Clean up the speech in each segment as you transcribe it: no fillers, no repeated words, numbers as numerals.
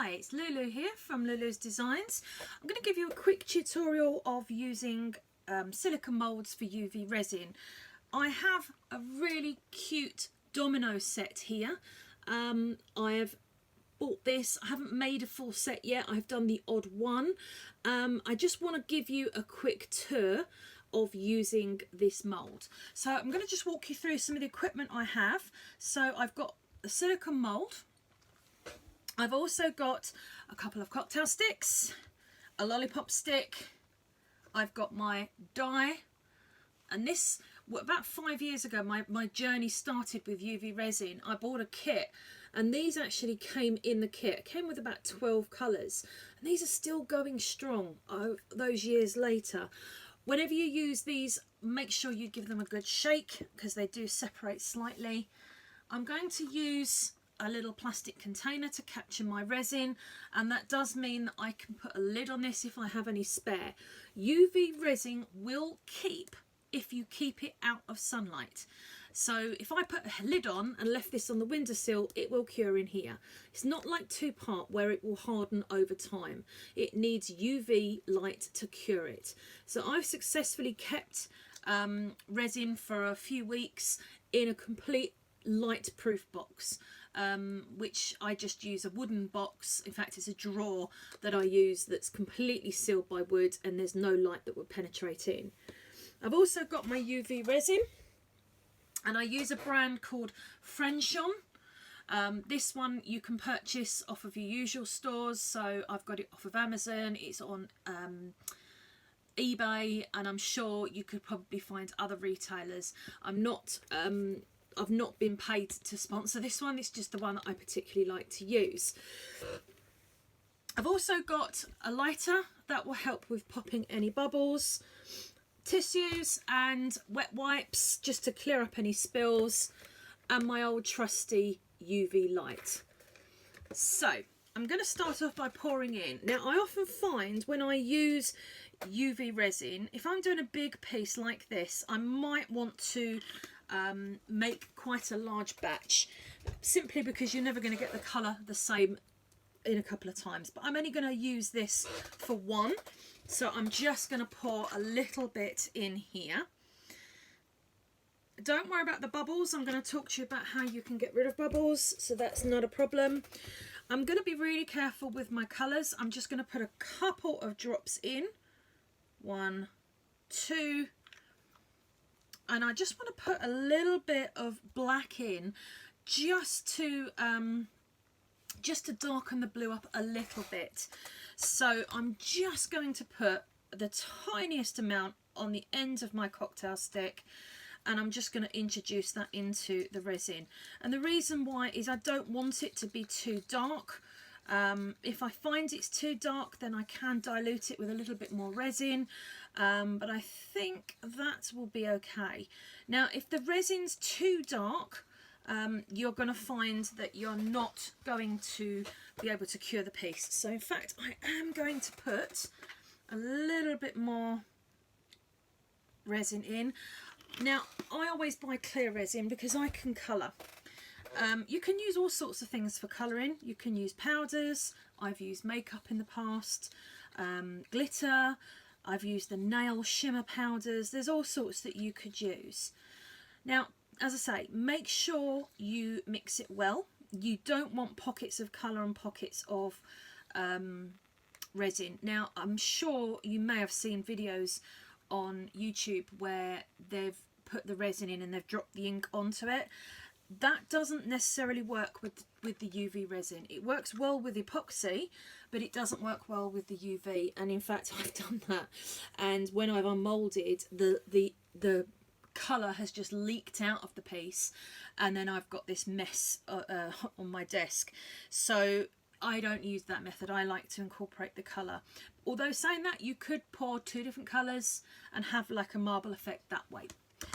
Hi, it's Lulu here from Lulu's Designs. I'm going to give you a quick tutorial of using silicone moulds for UV resin. I have a really cute domino set here. I have bought this. I haven't made a full set yet. I've done the odd one. I just want to give you a quick tour of using this mould. So I'm going to just walk you through some of the equipment I have. So I've got a silicone mould. I've also got a couple of cocktail sticks, a lollipop stick. I've got my die, and this, about 5 years ago, my journey started with UV resin. I bought a kit, and these actually came in the kit. It came with about 12 colours, and these are still going strong those years later. Whenever you use these, make sure you give them a good shake because they do separate slightly. I'm going to use a little plastic container to capture my resin, and that does mean that I can put a lid on this if I have any spare. UV resin will keep if you keep it out of sunlight. So if I put a lid on and left this on the windowsill, it will cure in here. It's not like 2-part where it will harden over time. It needs UV light to cure it. So I've successfully kept resin for a few weeks in a complete light proof box, which I just use a wooden box. In fact, it's a drawer that I use that's completely sealed by wood, and there's no light that would penetrate in. I've also got my UV resin, and I use a brand called Frenchon. This one you can purchase off of your usual stores, so I've got it off of Amazon, it's on eBay, and I'm sure you could probably find other retailers. I've not been paid to sponsor this one, it's just the one that I particularly like to use. I've also got a lighter that will help with popping any bubbles, tissues and wet wipes just to clear up any spills, and my old trusty UV light. So I'm going to start off by pouring in. Now I often find when I use UV resin, if I'm doing a big piece like this, I might want to make quite a large batch, simply because you're never going to get the colour the same in a couple of times. But I'm only going to use this for one, so I'm just going to pour a little bit in here. Don't worry about the bubbles. I'm going to talk to you about how you can get rid of bubbles, so that's not a problem. I'm going to be really careful with my colours. I'm just going to put a couple of drops in. 1, 2, and I just want to put a little bit of black in just to darken the blue up a little bit. So I'm just going to put the tiniest amount on the end of my cocktail stick, and I'm just going to introduce that into the resin. And the reason why is I don't want it to be too dark. If I find it's too dark, then I can dilute it with a little bit more resin, but I think that will be okay. Now if the resin's too dark, you're going to find that you're not going to be able to cure the piece. So in fact I am going to put a little bit more resin in. Now I always buy clear resin because I can colour. You can use all sorts of things for colouring. You can use powders. I've used makeup in the past, glitter. I've used the nail shimmer powders. There's all sorts that you could use. Now, as I say, make sure you mix it well. You don't want pockets of colour and pockets of resin. Now, I'm sure you may have seen videos on YouTube where they've put the resin in and they've dropped the ink onto it. That doesn't necessarily work with the UV resin. It works well with epoxy, but it doesn't work well with the UV. And in fact, I've done that. And when I've unmolded, the colour has just leaked out of the piece, and then I've got this mess on my desk. So I don't use that method. I like to incorporate the colour. Although saying that, you could pour 2 different colours and have like a marble effect that way.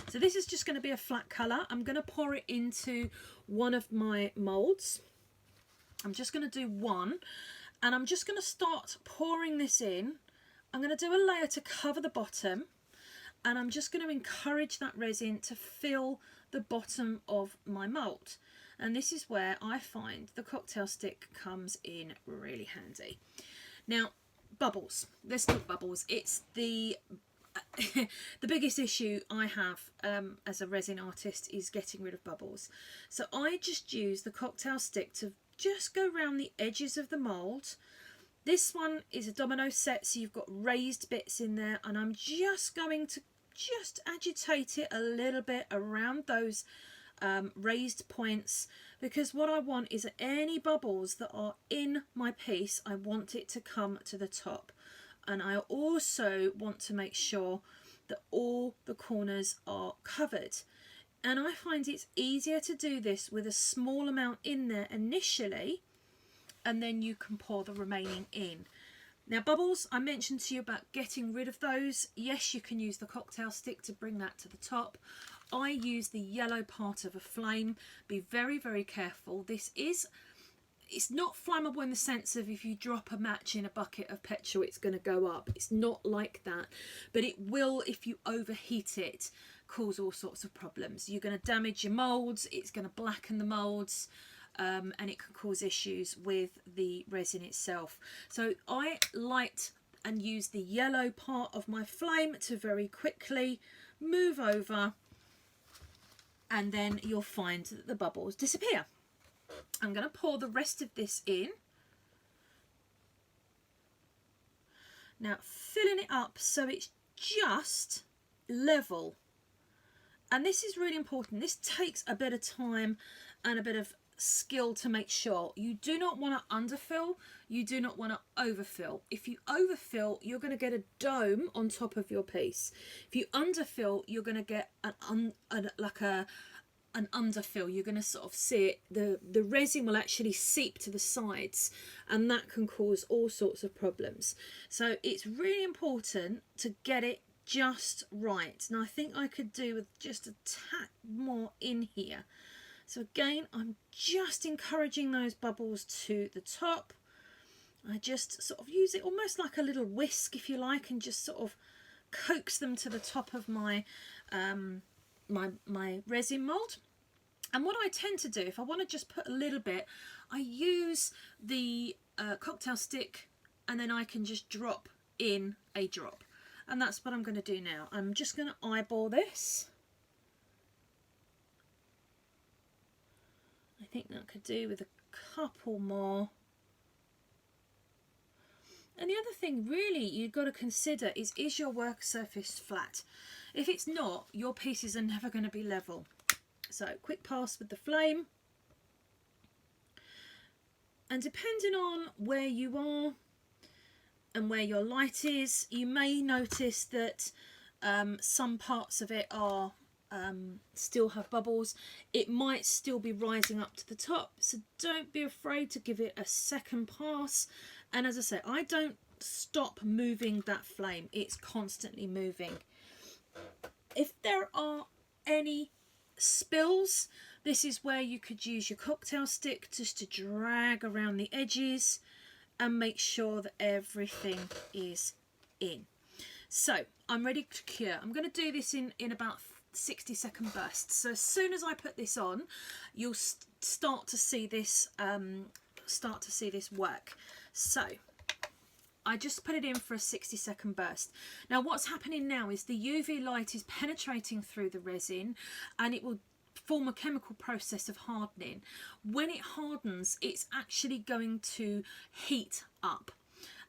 So this is just going to be a flat colour. I'm going to pour it into one of my moulds. I'm just going to do one, and I'm just going to start pouring this in. I'm going to do a layer to cover the bottom, and I'm just going to encourage that resin to fill the bottom of my mould. And this is where I find the cocktail stick comes in really handy. Now, bubbles. Let's talk bubbles. It's the the biggest issue I have as a resin artist is getting rid of bubbles. So I just use the cocktail stick to just go around the edges of the mould. This one is a domino set, so you've got raised bits in there, and I'm just going to just agitate it a little bit around those raised points, because what I want is any bubbles that are in my piece, I want it to come to the top. And I also want to make sure that all the corners are covered. And I find it's easier to do this with a small amount in there initially, and then you can pour the remaining in. Now, bubbles, I mentioned to you about getting rid of those. Yes, you can use the cocktail stick to bring that to the top. I use the yellow part of a flame. Be very, very careful. It's not flammable in the sense of if you drop a match in a bucket of petrol, it's going to go up. It's not like that. But it will, if you overheat it, cause all sorts of problems. You're going to damage your moulds. It's going to blacken the moulds. And it can cause issues with the resin itself. So I light and use the yellow part of my flame to very quickly move over, and then you'll find that the bubbles disappear. I'm going to pour the rest of this in. Now, filling it up so it's just level. And this is really important. This takes a bit of time and a bit of skill to make sure. You do not want to underfill, you do not want to overfill. If you overfill, you're going to get a dome on top of your piece. If you underfill, you're going to get an underfill. You're going to sort of see it, the resin will actually seep to the sides, and that can cause all sorts of problems. So it's really important to get it just right. Now, I think I could do with just a tad more in here. So again, I'm just encouraging those bubbles to the top. I just sort of use it almost like a little whisk, if you like, and just sort of coax them to the top of my my resin mould. And what I tend to do, if I want to just put a little bit, I use the cocktail stick, and then I can just drop in a drop. And that's what I'm going to do now. I'm just going to eyeball this. I think that could do with a couple more. And the other thing really you've got to consider is your work surface flat? If it's not, your pieces are never going to be level. So quick pass with the flame. And depending on where you are and where your light is, you may notice that some parts of it are still have bubbles. It might still be rising up to the top, so don't be afraid to give it a second pass. And as I say, I don't stop moving that flame, it's constantly moving. If there are any spills, this is where you could use your cocktail stick just to drag around the edges and make sure that everything is in. So I'm ready to cure. I'm going to do this in about 60-second bursts. So as soon as I put this on, you'll start to see this work. So I just put it in for a 60-second burst. Now what's happening now is the UV light is penetrating through the resin, and it will form a chemical process of hardening. When it hardens, it's actually going to heat up.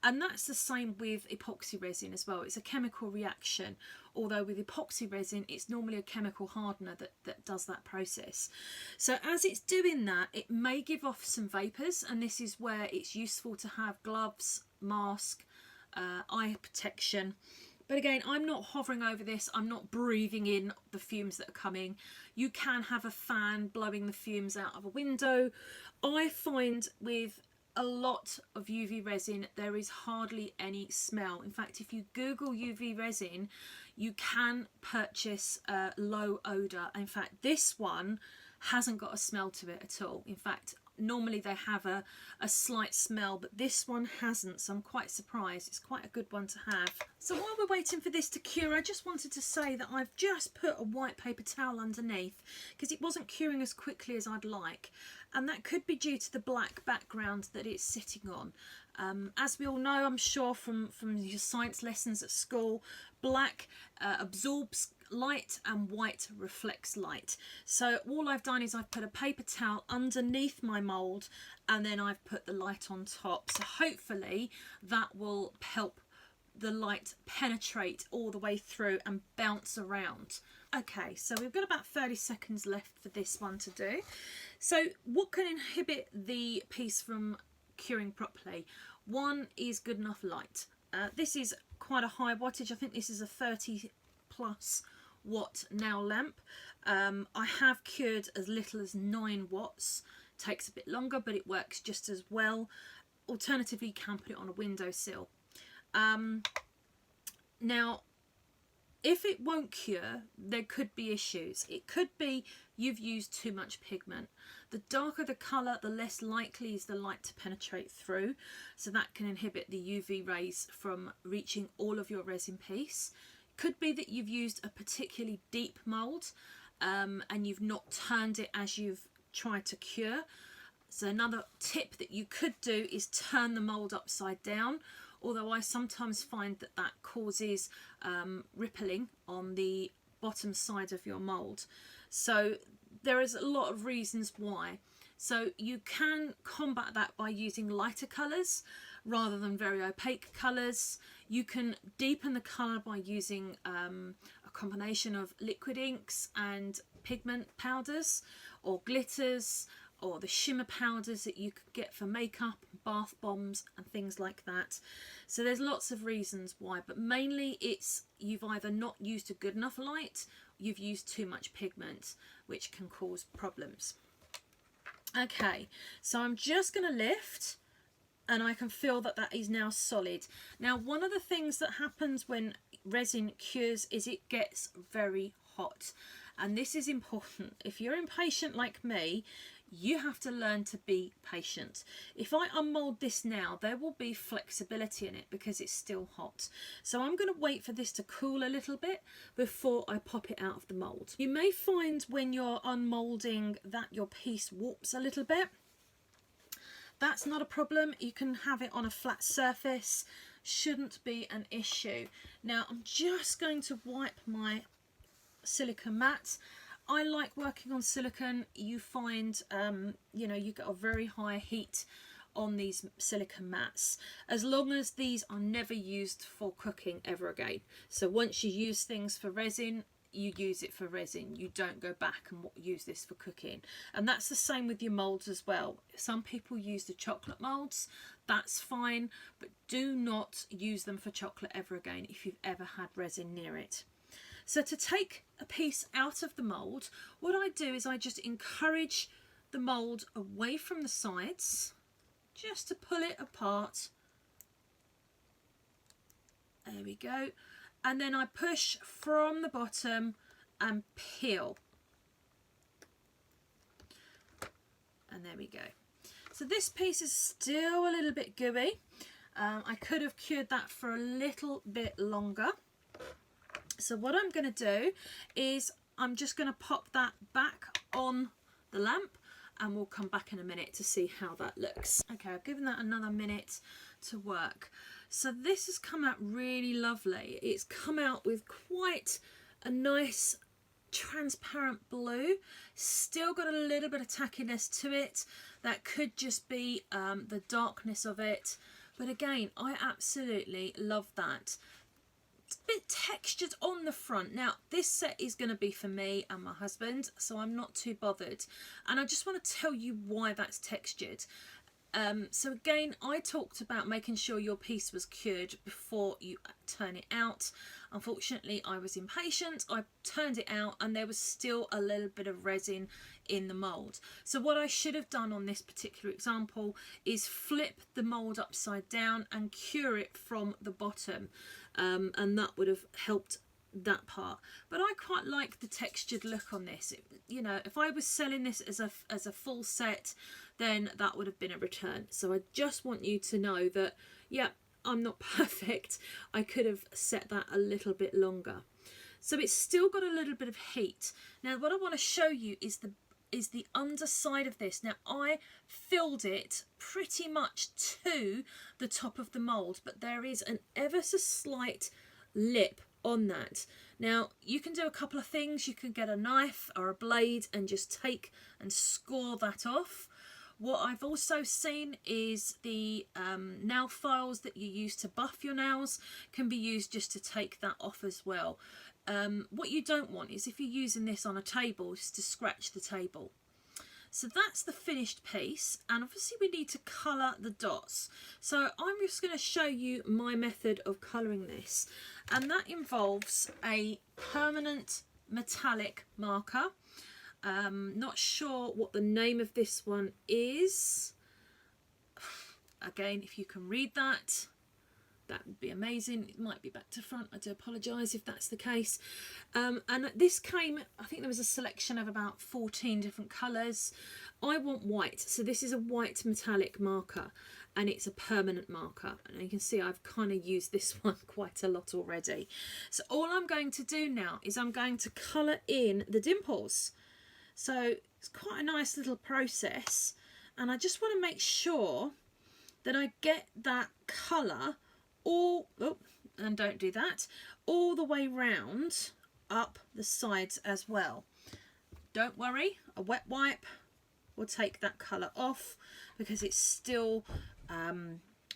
And that's the same with epoxy resin as well. It's a chemical reaction, although with epoxy resin it's normally a chemical hardener that does that process. So as it's doing that, it may give off some vapours, and this is where it's useful to have gloves, mask, eye protection. But again, I'm not hovering over this, I'm not breathing in the fumes that are coming. You can have a fan blowing the fumes out of a window. I find with a lot of UV resin there is hardly any smell. In fact, if you Google UV resin, you can purchase low odour. In fact, this one hasn't got a smell to it at all. In fact, Normally they have a slight smell, but this one hasn't, so I'm quite surprised. It's quite a good one to have. So while we're waiting for this to cure, I just wanted to say that I've just put a white paper towel underneath because it wasn't curing as quickly as I'd like, and that could be due to the black background that it's sitting on. As we all know, I'm sure from your science lessons at school, black absorbs light and white reflects light. So all I've done is I've put a paper towel underneath my mould, and then I've put the light on top. So hopefully that will help the light penetrate all the way through and bounce around. Okay, so we've got about 30 seconds left for this one to do. So what can inhibit the piece from curing properly? One is good enough light. This is quite a high wattage. I think this is a 30+ watt nail lamp. I have cured as little as 9 watts. Takes a bit longer, but it works just as well. Alternatively, you can put it on a windowsill. Now, if it won't cure, there could be issues. It could be you've used too much pigment. The darker the colour, the less likely is the light to penetrate through, so that can inhibit the UV rays from reaching all of your resin piece. Could be that you've used a particularly deep mould and you've not turned it as you've tried to cure. So another tip that you could do is turn the mould upside down, although I sometimes find that that causes rippling on the bottom side of your mould. So there is a lot of reasons why. So you can combat that by using lighter colours rather than very opaque colours. You can deepen the colour by using a combination of liquid inks and pigment powders or glitters, or the shimmer powders that you could get for makeup, bath bombs and things like that. So there's lots of reasons why, but mainly it's you've either not used a good enough light, you've used too much pigment, which can cause problems. Okay, so I'm just going to lift, and I can feel that that is now solid. Now, one of the things that happens when resin cures is it gets very hot, and this is important. If you're impatient like me, you have to learn to be patient. If I unmold this now, there will be flexibility in it because it's still hot. So I'm going to wait for this to cool a little bit before I pop it out of the mould. You may find when you're unmolding that your piece warps a little bit. That's not a problem. You can have it on a flat surface. Shouldn't be an issue. Now I'm just going to wipe my silicone mat. I like working on silicone. You find, you know, you get a very high heat on these silicone mats, as long as these are never used for cooking ever again. So once you use things for resin, you use it for resin. You don't go back and use this for cooking. And that's the same with your moulds as well. Some people use the chocolate moulds. That's fine, but do not use them for chocolate ever again if you've ever had resin near it. So to take a piece out of the mould, what I do is I just encourage the mould away from the sides, just to pull it apart. There we go. And then I push from the bottom and peel. And there we go. So this piece is still a little bit gooey. I could have cured that for a little bit longer. So what I'm going to do is I'm just going to pop that back on the lamp, and we'll come back in a minute to see how that looks. Okay, I've given that another minute to work. So this has come out really lovely. It's come out with quite a nice transparent blue. Still got a little bit of tackiness to it. That could just be the darkness of it. But again, I absolutely love that. It's a bit textured on the front. Now this set is going to be for me and my husband, so I'm not too bothered, and I just want to tell you why that's textured. So again, I talked about making sure your piece was cured before you turn it out. Unfortunately, I was impatient. I turned it out and there was still a little bit of resin in the mould. So what I should have done on this particular example is flip the mould upside down and cure it from the bottom, and that would have helped that part, but I quite like the textured look on this. You know, if I was selling this as a full set, then that would have been a return. So I just want you to know that, yeah, I'm not perfect. I could have set that a little bit longer. So it's still got a little bit of heat. Now what I want to show you is the underside of this. Now I filled it pretty much to the top of the mould, but there is an ever so slight lip on that. Now you can do a couple of things. You can get a knife or a blade and just take and score that off. What I've also seen is the nail files that you use to buff your nails can be used just to take that off as well. What you don't want is, if you're using this on a table, is to scratch the table. So that's the finished piece, and obviously we need to colour the dots. So I'm just going to show you my method of colouring this, and that involves a permanent metallic marker. Not sure what the name of this one is. Again, if you can read that, that would be amazing. It might be back to front. I do apologise if that's the case. And this came, I think there was a selection of about 14 different colours. I want white, so this is a white metallic marker, and it's a permanent marker. And you can see I've kind of used this one quite a lot already. So all I'm going to do now is I'm going to colour in the dimples. So it's quite a nice little process, and I just want to make sure that I get that colour all, and don't do that, all the way round up the sides as well. Don't worry, a wet wipe will take that colour off because it's still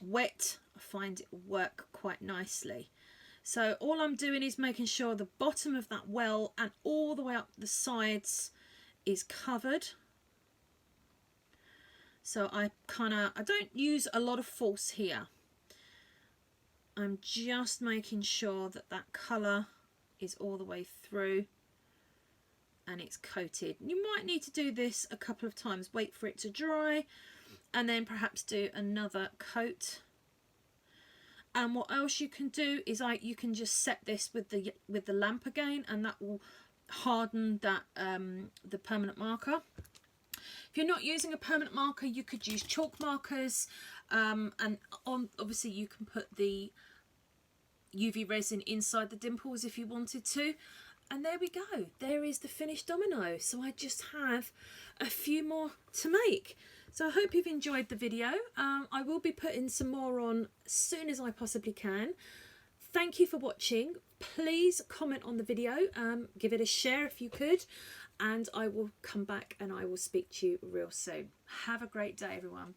wet. I find it will work quite nicely. So all I'm doing is making sure the bottom of that well and all the way up the sides is covered. So I don't use a lot of force here. I'm just making sure that that colour is all the way through and it's coated. You might need to do this a couple of times, wait for it to dry, and then perhaps do another coat. And what else you can do is you can just set this with the lamp again, and that will harden that the permanent marker. If you're not using a permanent marker, you could use chalk markers, and obviously you can put the UV resin inside the dimples if you wanted to. And there we go, there is the finished domino. So I just have a few more to make. So I hope you've enjoyed the video. I will be putting some more on as soon as I possibly can. Thank you for watching. Please comment on the video, give it a share if you could, and I will come back and I will speak to you real soon. Have a great day, everyone.